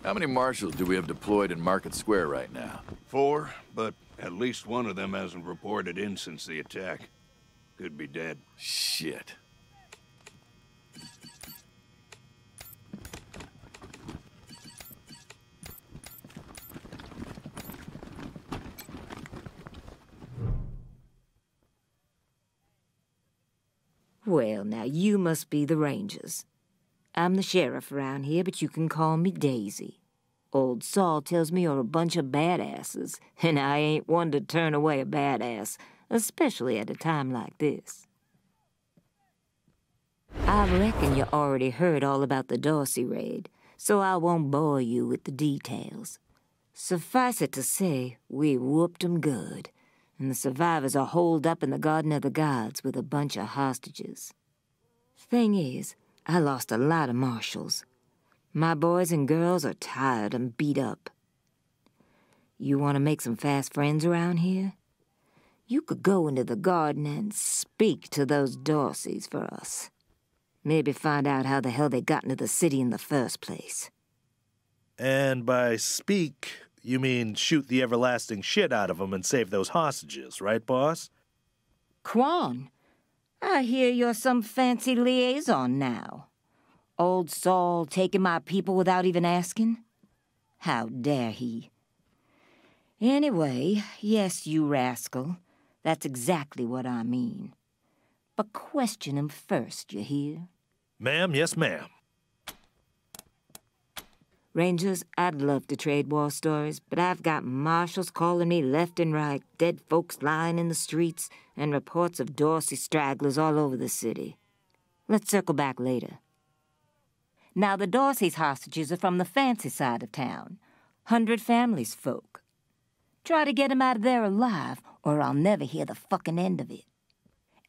How many marshals do we have deployed in Market Square right now? 4, but at least one of them hasn't reported in since the attack. Could be dead. Shit. Well, now you must be the Rangers. I'm the sheriff around here, but you can call me Daisy. Old Saul tells me you're a bunch of badasses, and I ain't one to turn away a badass, especially at a time like this. I reckon you already heard all about the Dorsey raid, so I won't bore you with the details. Suffice it to say, we whooped 'em good, and the survivors are holed up in the Garden of the Gods with a bunch of hostages. Thing is, I lost a lot of marshals. My boys and girls are tired and beat up. You want to make some fast friends around here? You could go into the garden and speak to those Dorseys for us. Maybe find out how the hell they got into the city in the first place. And by speak, you mean shoot the everlasting shit out of them and save those hostages, right, boss? Quan, I hear you're some fancy liaison now. Old Saul taking my people without even asking? How dare he? Anyway, yes, you rascal. That's exactly what I mean. But question him first, you hear? Ma'am, yes, ma'am. Rangers, I'd love to trade war stories, but I've got marshals calling me left and right, dead folks lying in the streets, and reports of Dorsey stragglers all over the city. Let's circle back later. Now, the Dorsey's hostages are from the fancy side of town. 100 Families folk. Try to get 'em out of there alive, or I'll never hear the fucking end of it.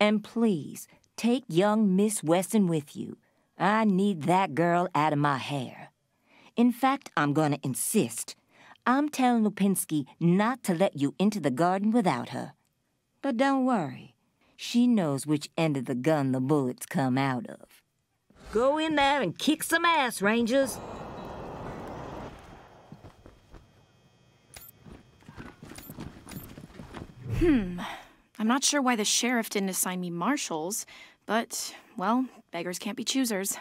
And please, take young Miss Wesson with you. I need that girl out of my hair. In fact, I'm gonna insist. I'm telling Lupinski not to let you into the garden without her. But don't worry. She knows which end of the gun the bullets come out of. Go in there and kick some ass, Rangers. I'm not sure why the sheriff didn't assign me marshals, but, well, beggars can't be choosers.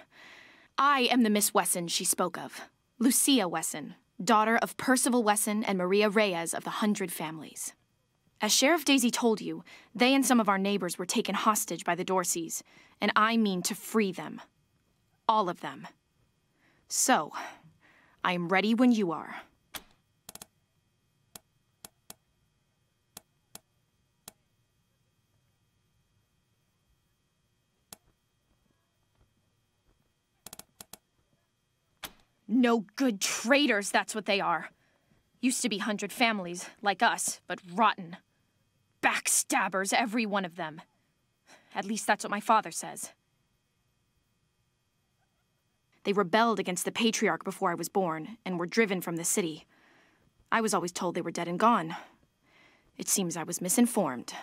I am the Miss Wesson she spoke of. Lucia Wesson, daughter of Percival Wesson and Maria Reyes of the 100 Families. As Sheriff Daisy told you, they and some of our neighbors were taken hostage by the Dorseys, and I mean to free them. All of them. So, I am ready when you are. No good traitors, that's what they are. Used to be 100 Families, like us, but rotten. Backstabbers, every one of them. At least that's what my father says. They rebelled against the Patriarch before I was born, and were driven from the city. I was always told they were dead and gone. It seems I was misinformed.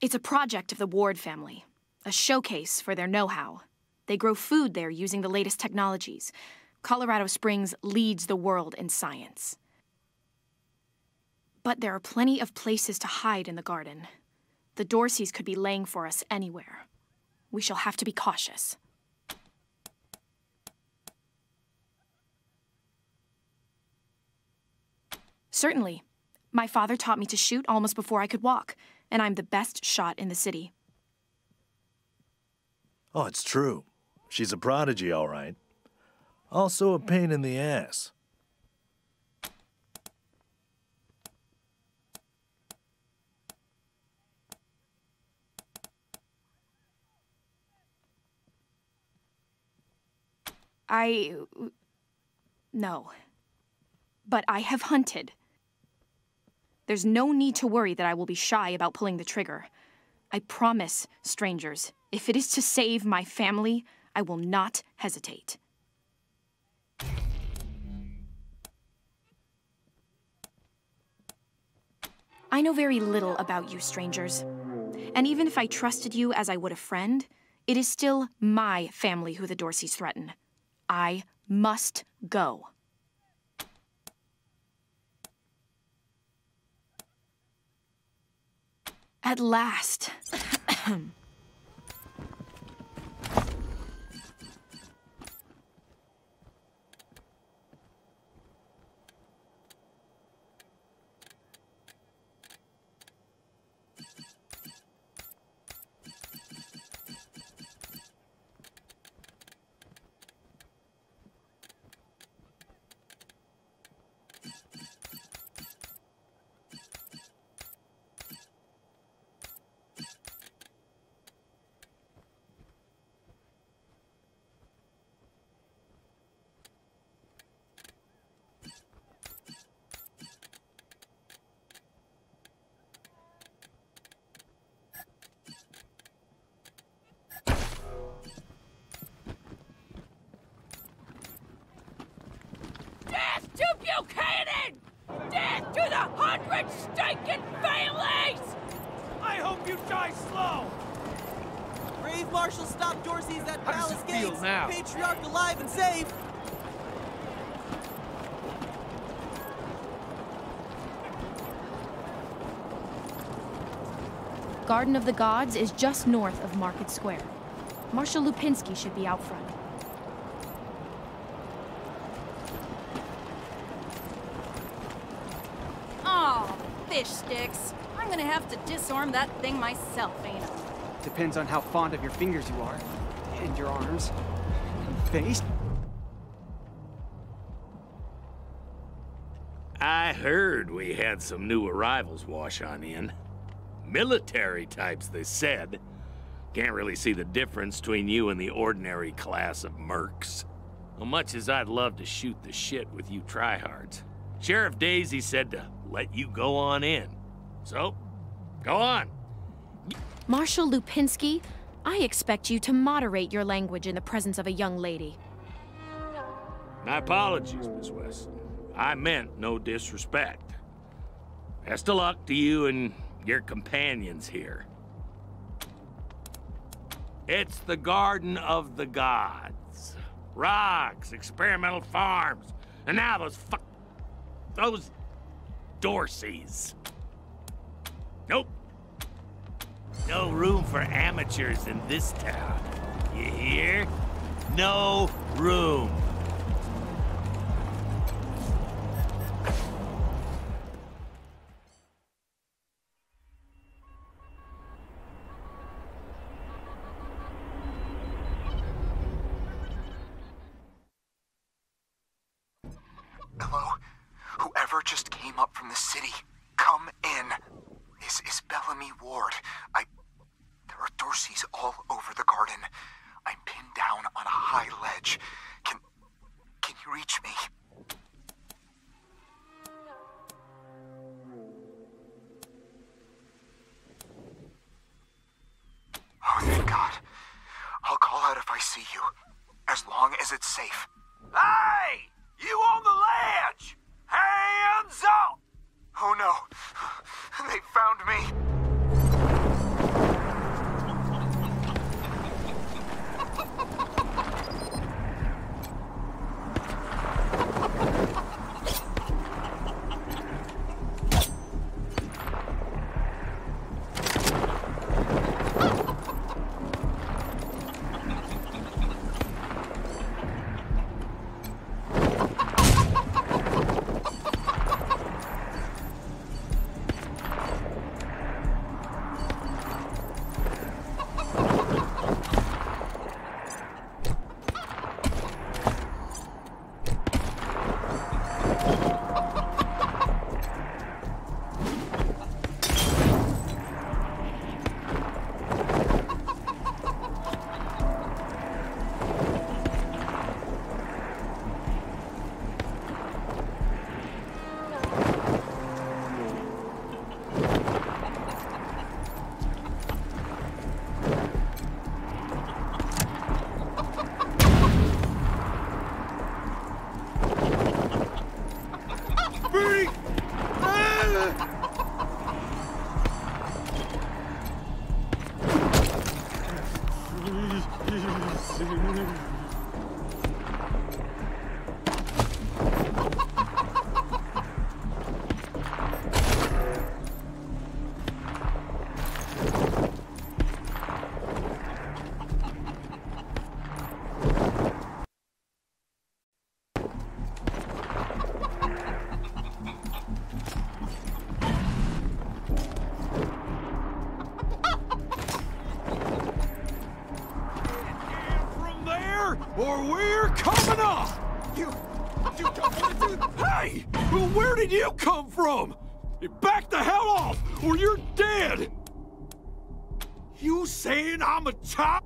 It's a project of the Ward family. A showcase for their know-how. They grow food there using the latest technologies. Colorado Springs leads the world in science. But there are plenty of places to hide in the garden. The Dorseys could be laying for us anywhere. We shall have to be cautious. Certainly. My father taught me to shoot almost before I could walk, and I'm the best shot in the city. Oh, it's true. She's a prodigy, all right. Also a pain in the ass. No. But I have hunted. There's no need to worry that I will be shy about pulling the trigger. I promise, strangers, if it is to save my family, I will not hesitate. I know very little about you, strangers. And even if I trusted you as I would a friend, It is still my family who the Dorseys threaten. I must go. At last. Death to Buchanan! Death to the 100 stinking families! I hope you die slow! Brave Marshal stopped Dorsey's at How does Palace it feel Gates. now? Patriarch alive and safe. Garden of the Gods is just north of Market Square. Marshal Lupinski should be out front. Oh, fish sticks. I'm gonna have to disarm that thing myself, ain't I? Depends on how fond of your fingers you are. And your arms. And face. I heard we had some new arrivals wash on in. Military types, they said. Can't really see the difference between you and the ordinary class of mercs. Well, much as I'd love to shoot the shit with you tryhards, Sheriff Daisy said to let you go on in. So, go on. Marshal Lupinski, I expect you to moderate your language in the presence of a young lady. My apologies, Miss Weston. I meant no disrespect. Best of luck to you and your companions here. It's the Garden of the Gods. Rocks, experimental farms, and now those Dorseys. Nope. No room for amateurs in this town. You hear? No room. Hello? Whoever just came up from the city, come in. This is Bellamy Ward. There are Dorseys all over the garden. I'm pinned down on a high ledge. Can you reach me? Oh, thank God. I'll call out if I see you, as long as it's safe. Hey! You on the ledge! Hands up! Oh no, they found me. Or we're coming up! You don't want to do that! Hey! Well, where did you come from? Back the hell off, or you're dead! You saying I'm a child?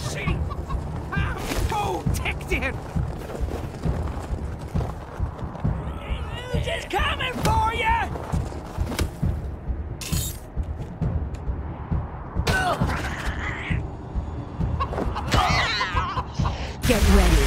Shit! Oh, Texan! Just coming for you! Get ready.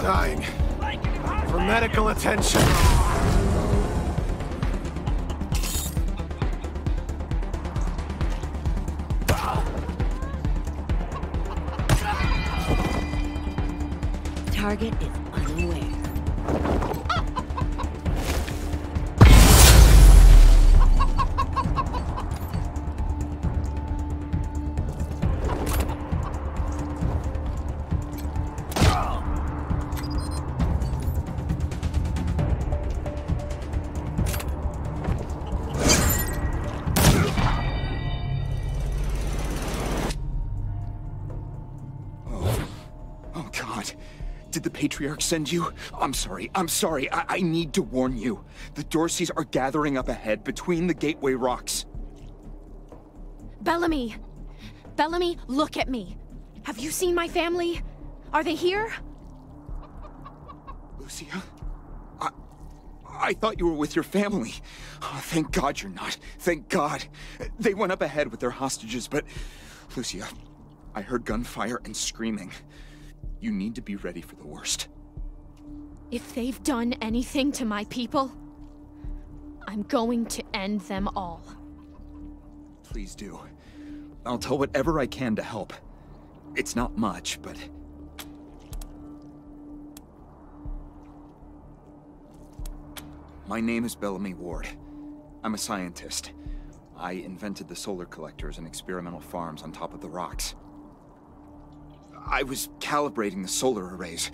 Dying. For medical attention. Target is unaware. Did the Patriarch send you? I'm sorry. I need to warn you. The Dorseys are gathering up ahead between the Gateway Rocks. Bellamy! Bellamy, look at me. Have you seen my family? Are they here? Lucia? I thought you were with your family. Oh, thank God you're not. Thank God. They went up ahead with their hostages, but... Lucia, I heard gunfire and screaming. You need to be ready for the worst. If they've done anything to my people, I'm going to end them all. Please do. I'll tell whatever I can to help. It's not much, but... My name is Bellamy Ward. I'm a scientist. I invented the solar collectors and experimental farms on top of the rocks. I was calibrating the solar arrays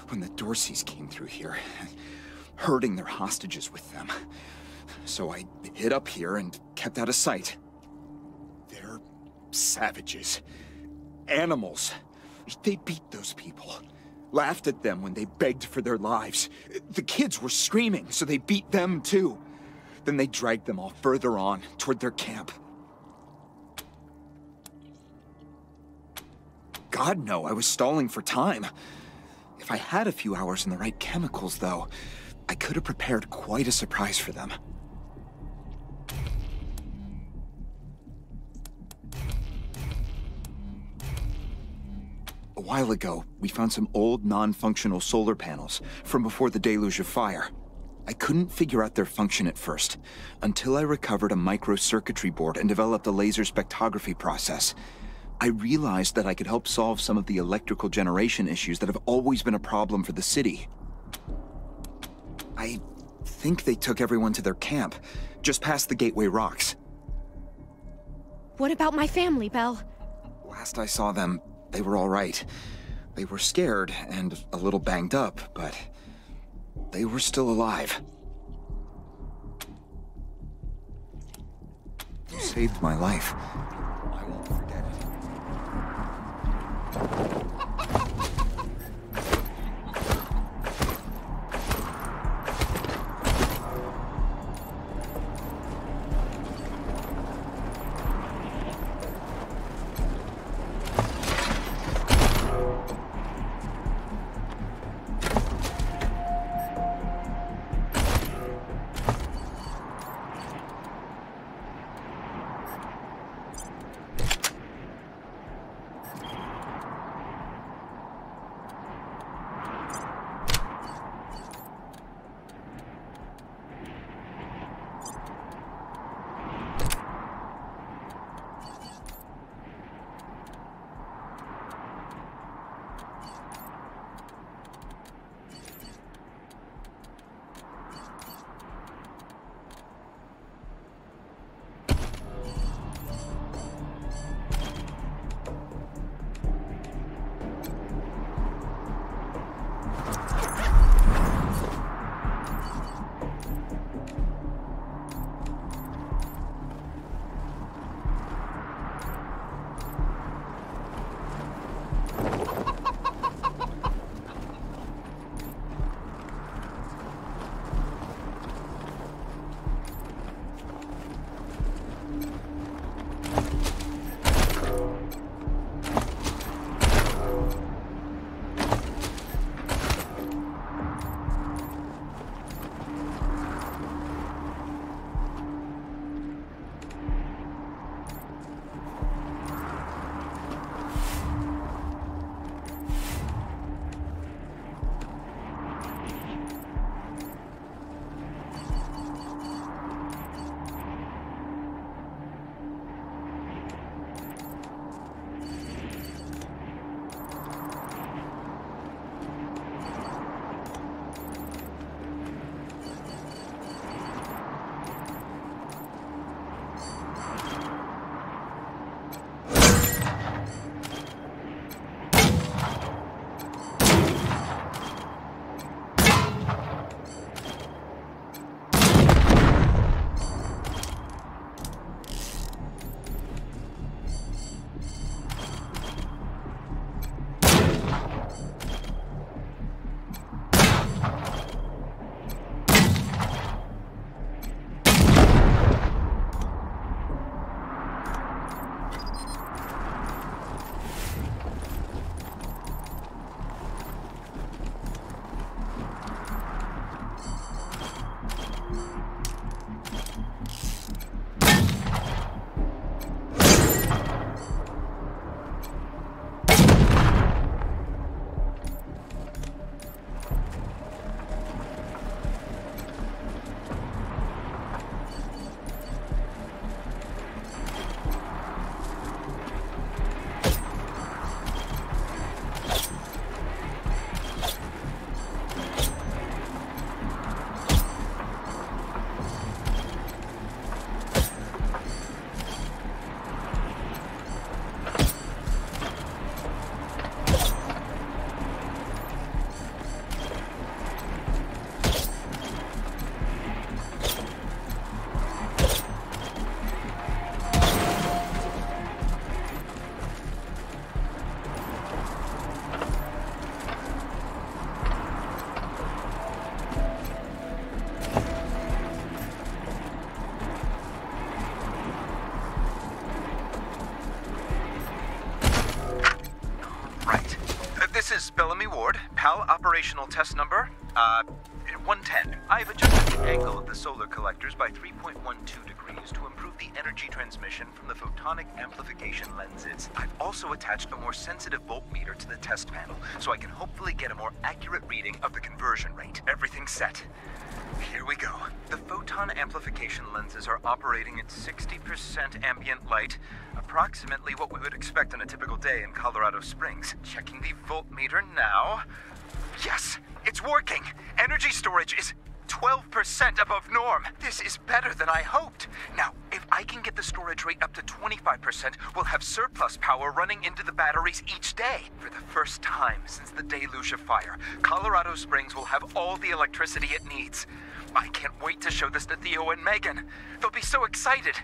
when the Dorseys came through here, herding their hostages with them. So I hid up here and kept out of sight. They're savages. Animals. They beat those people. Laughed at them when they begged for their lives. The kids were screaming, so they beat them too. Then they dragged them all further on, toward their camp. God, no, I was stalling for time. If I had a few hours and the right chemicals, though, I could have prepared quite a surprise for them. A while ago, we found some old, non-functional solar panels from before the deluge of fire. I couldn't figure out their function at first, until I recovered a microcircuitry board and developed a laser spectrography process. I realized that I could help solve some of the electrical generation issues that have always been a problem for the city. I think they took everyone to their camp, just past the Gateway Rocks. What about my family, Belle? Last I saw them, they were all right. They were scared and a little banged up, but they were still alive. You saved my life. I won't forget it. Bellamy Ward, PAL operational test number, 110. I've adjusted the angle of the solar collectors by 3.12 degrees to improve the energy transmission from the photonic amplification lenses. I've also attached a more sensitive voltmeter to the test panel, so I can hopefully get a more accurate reading of the conversion rate. Everything's set. Here we go. The photon amplification lenses are operating at 60% ambient light, approximately what we would expect on a typical day in Colorado Springs. Checking the voltmeter now. Yes, it's working. Energy storage is 12% above norm. This is better than I hoped. Now, if I can get the storage rate up to 25%, we'll have surplus power running into the batteries each day. For the first time since the deluge of fire, Colorado Springs will have all the electricity it needs. I can't wait to show this to Theo and Megan. They'll be so excited.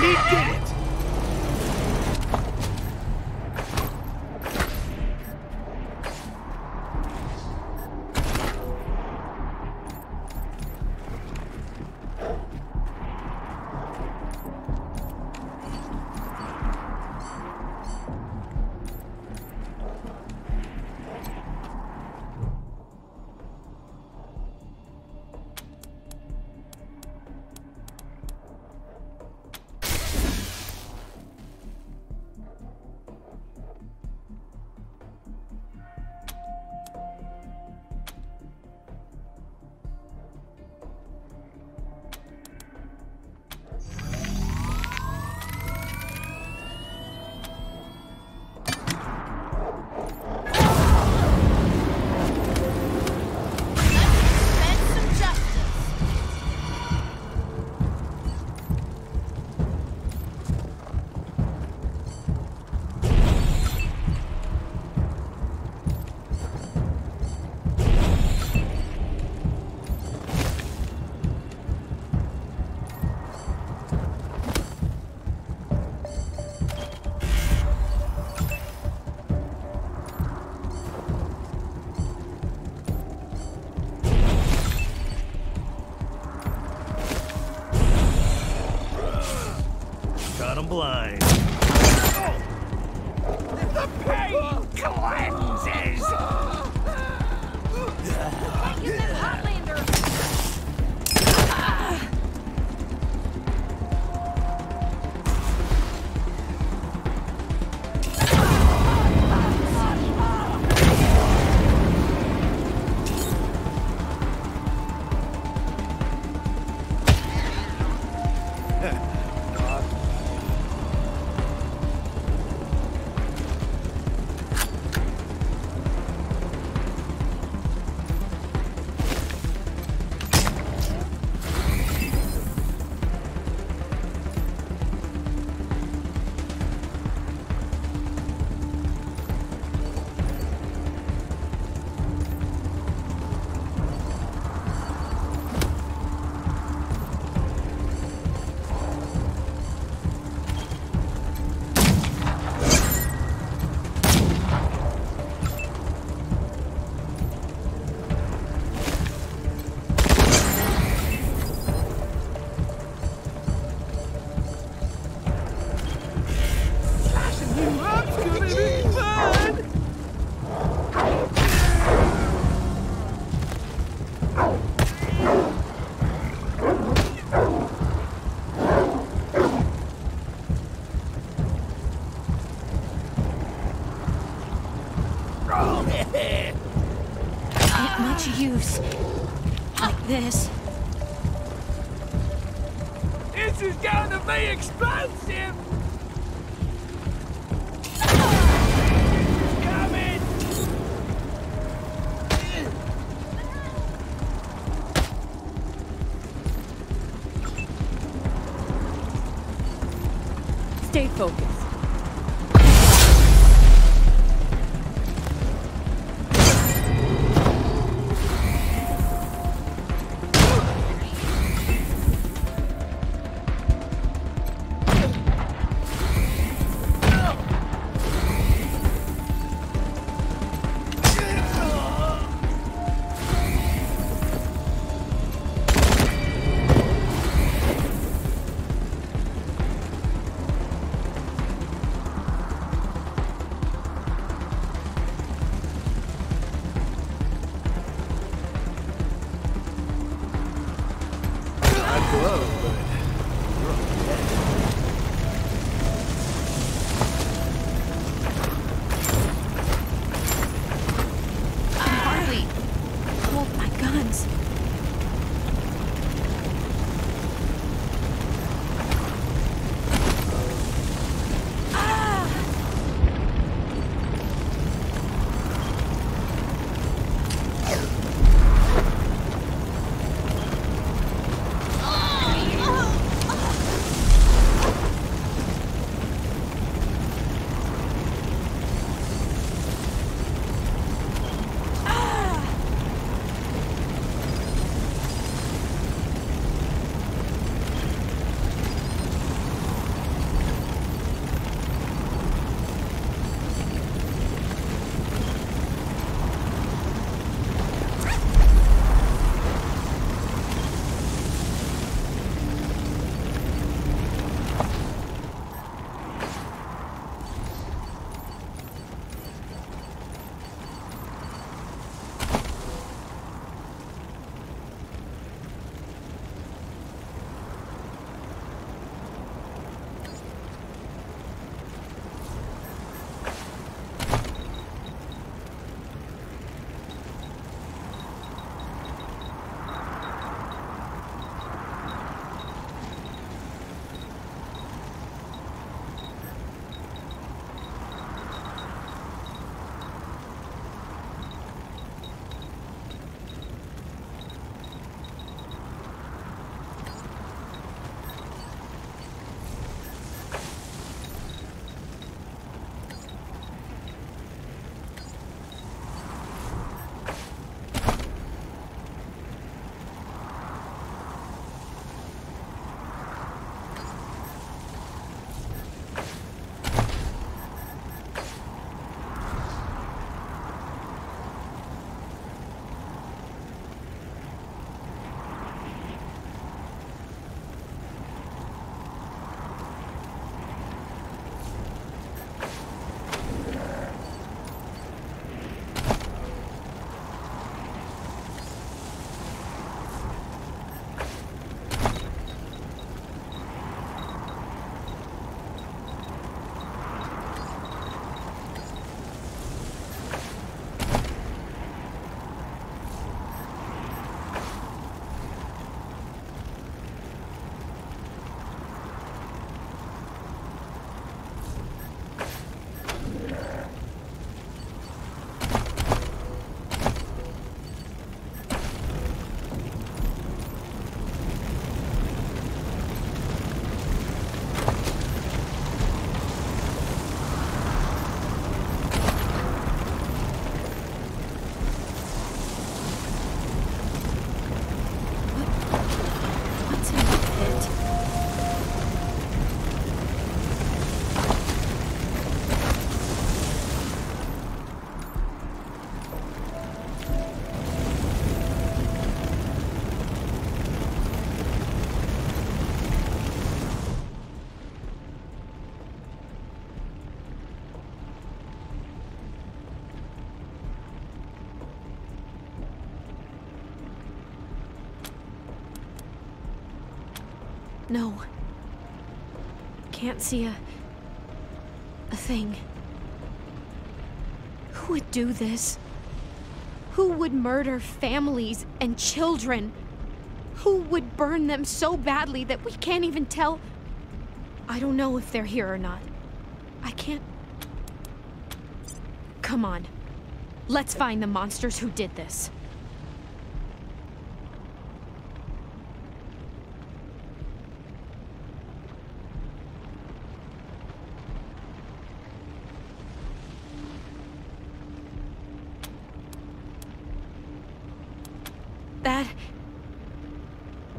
He did it! Got him blind. The pain cleanses! Get them Hotlanders! Not much use. Like this. This is gonna be explosive! Coming! Stay focused. No. Can't see a thing. Who would do this? Who would murder families and children? Who would burn them so badly that we can't even tell? I don't know if they're here or not. I can't... Come on. Let's find the monsters who did this.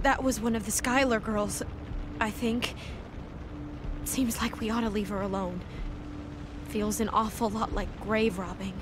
That was one of the Skylar girls, I think. Seems like we ought to leave her alone. Feels an awful lot like grave robbing.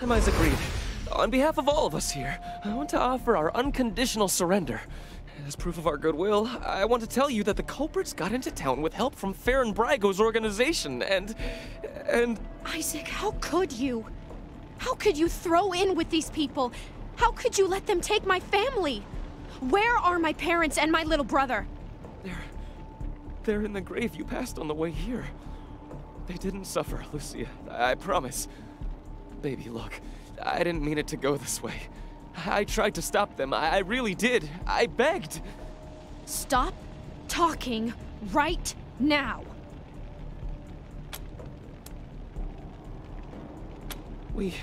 I'm Isaac Reed. On behalf of all of us here, I want to offer our unconditional surrender. As proof of our goodwill, I want to tell you that the culprits got into town with help from Farron Brago's organization, and... Isaac, how could you? How could you throw in with these people? How could you let them take my family? Where are my parents and my little brother? They're in the grave you passed on the way here. They didn't suffer, Lucia. I promise. Baby, look, I didn't mean it to go this way. I tried to stop them. I really did. I begged. Stop talking right now. We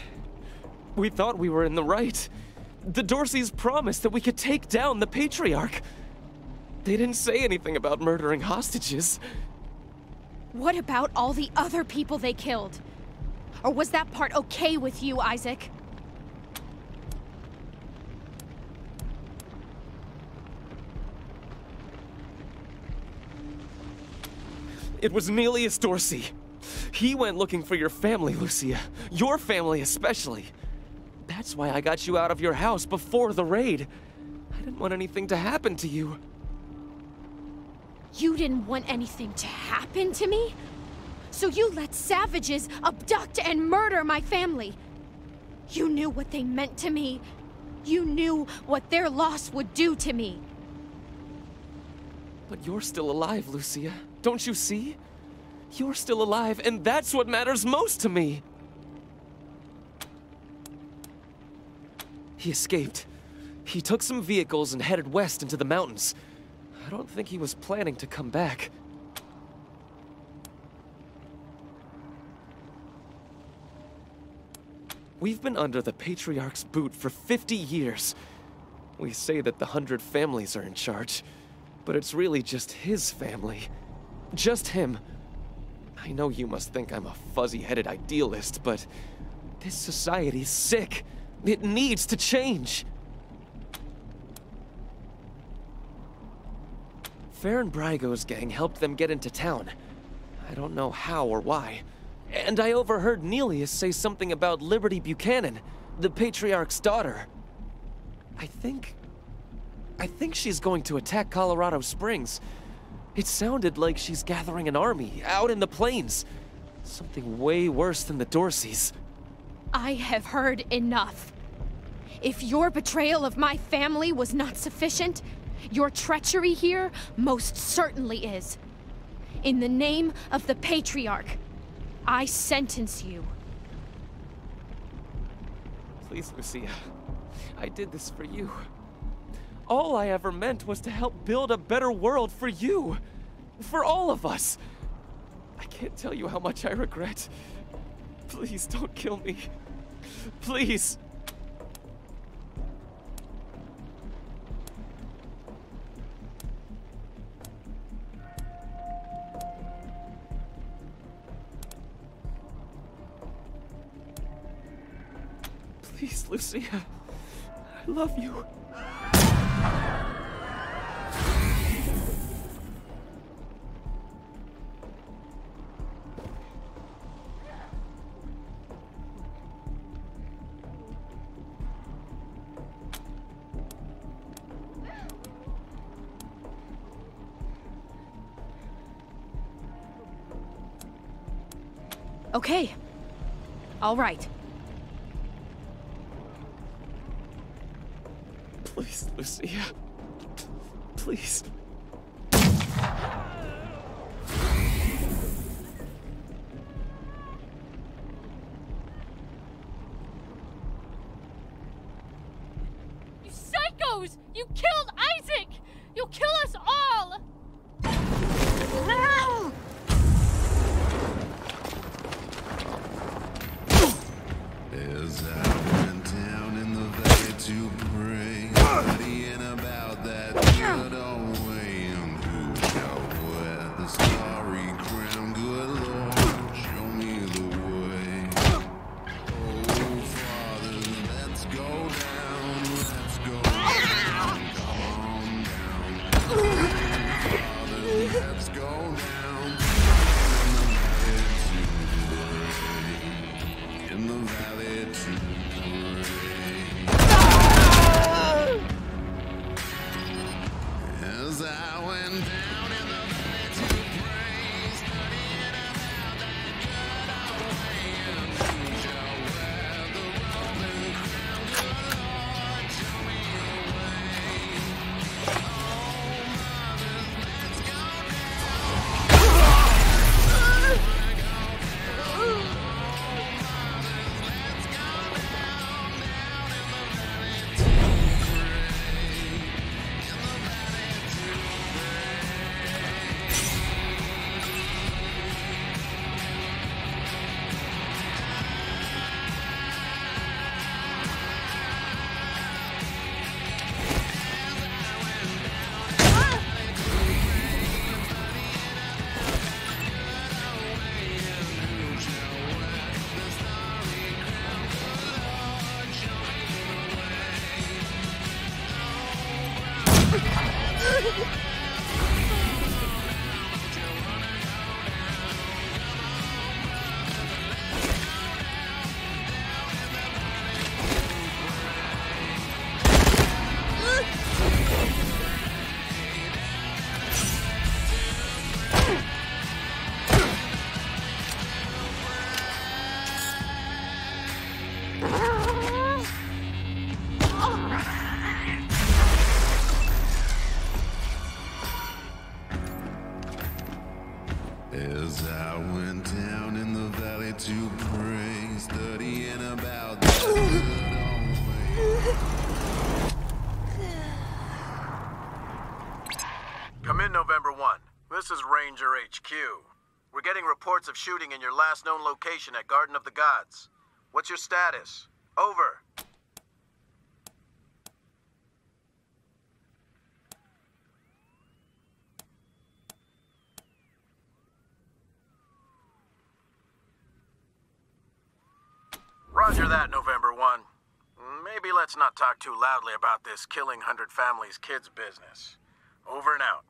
thought we were in the right. The Dorseys promised that we could take down the Patriarch. They didn't say anything about murdering hostages. What about all the other people they killed? Or was that part okay with you, Isaac? It was Nelius Dorsey. He went looking for your family, Lucia. Your family especially. That's why I got you out of your house before the raid. I didn't want anything to happen to you. You didn't want anything to happen to me? So you let savages abduct and murder my family. You knew what they meant to me. You knew what their loss would do to me. But you're still alive, Lucia. Don't you see? You're still alive, and that's what matters most to me. He escaped. He took some vehicles and headed west into the mountains. I don't think he was planning to come back. We've been under the Patriarch's boot for 50 years. We say that the 100 families are in charge, but it's really just his family. Just him. I know you must think I'm a fuzzy-headed idealist, but this society's sick. It needs to change. Farron Brygo's gang helped them get into town. I don't know how or why. And I overheard Nelius say something about Liberty Buchanan, the Patriarch's daughter. I think she's going to attack Colorado Springs. It sounded like she's gathering an army out in the plains. Something way worse than the Dorseys. I have heard enough. If your betrayal of my family was not sufficient, your treachery here most certainly is. In the name of the Patriarch, I sentence you. Please, Lucia. I did this for you. All I ever meant was to help build a better world for you. For all of us. I can't tell you how much I regret. Please don't kill me. Please. Please, Lucia. I love you. Okay. All right. Please, Lucia. Please. You psychos! You killed Isaac! You'll kill us all! As I went down in the valley to pray, studying about that good old way, and who shall wear the starry crown? Good Lord, show me the way. Oh, Father, let's go down, let's go down, come on down. Father, let's go down in the valley to pray. As I went down in the valley to pray, studying about that good old way, and who shall wear the robe and crown? Good Lord, show me the way. Oh, mothers, let's go As I went down in the valley to pray, studying about that good old way. Come in, November 1. This is Ranger HQ. We're getting reports of shooting in your last known location at Garden of the Gods. What's your status? Over. Roger that, November 1. Maybe let's not talk too loudly about this killing 100 families kids business. Over and out.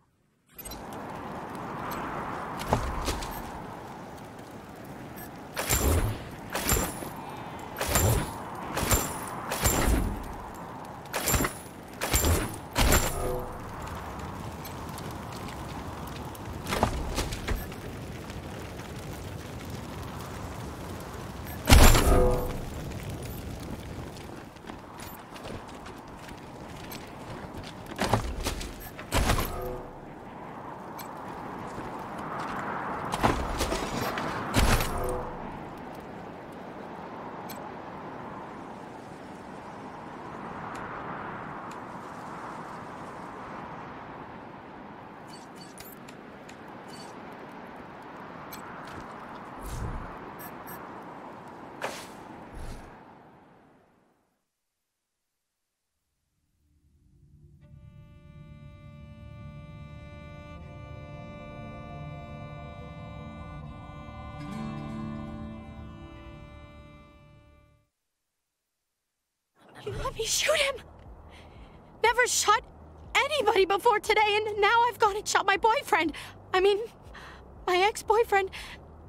You let me shoot him! Never shot anybody before today, and now I've gone and shot my boyfriend. I mean, my ex-boyfriend.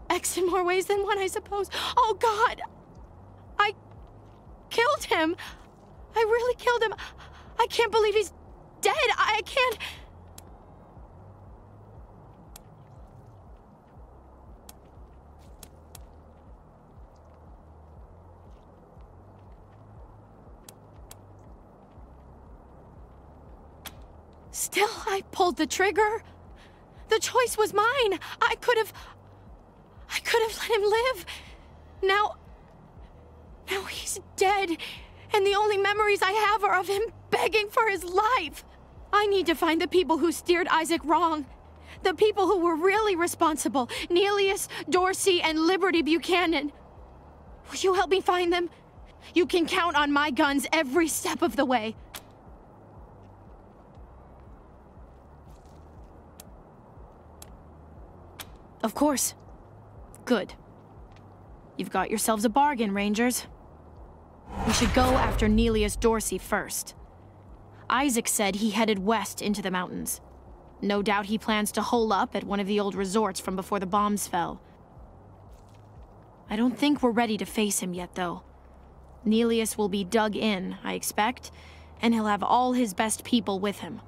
Ex in more ways than one, I suppose. Oh, God! I killed him. I really killed him. I can't believe he's dead. I can't... Still, I pulled the trigger. The choice was mine. I could have let him live. Now he's dead, and the only memories I have are of him begging for his life. I need to find the people who steered Isaac wrong. The people who were really responsible. Neelius, Dorsey, and Liberty Buchanan. Will you help me find them? You can count on my guns every step of the way. Of course. Good. You've got yourselves a bargain, Rangers. We should go after Neelius Dorsey first. Isaac said he headed west into the mountains. No doubt he plans to hole up at one of the old resorts from before the bombs fell. I don't think we're ready to face him yet, though. Neelius will be dug in, I expect, and he'll have all his best people with him.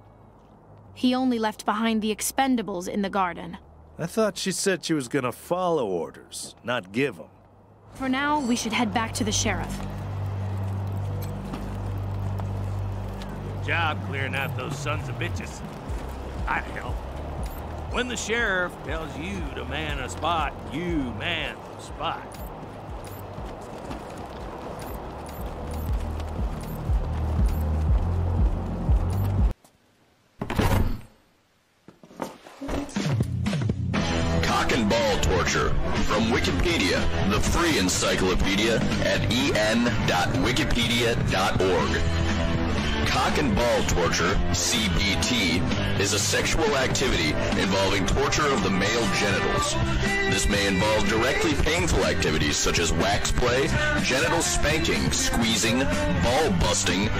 He only left behind the expendables in the garden. I thought she said she was gonna follow orders, not give them. For now, we should head back to the sheriff. Good job clearing out those sons of bitches. I'd help. When the sheriff tells you to man a spot, you man the spot. Cock and ball torture. From Wikipedia, the free encyclopedia at en.wikipedia.org. Cock and ball torture, CBT, is a sexual activity involving torture of the male genitals. This may involve directly painful activities such as wax play, genital spanking, squeezing, ball busting,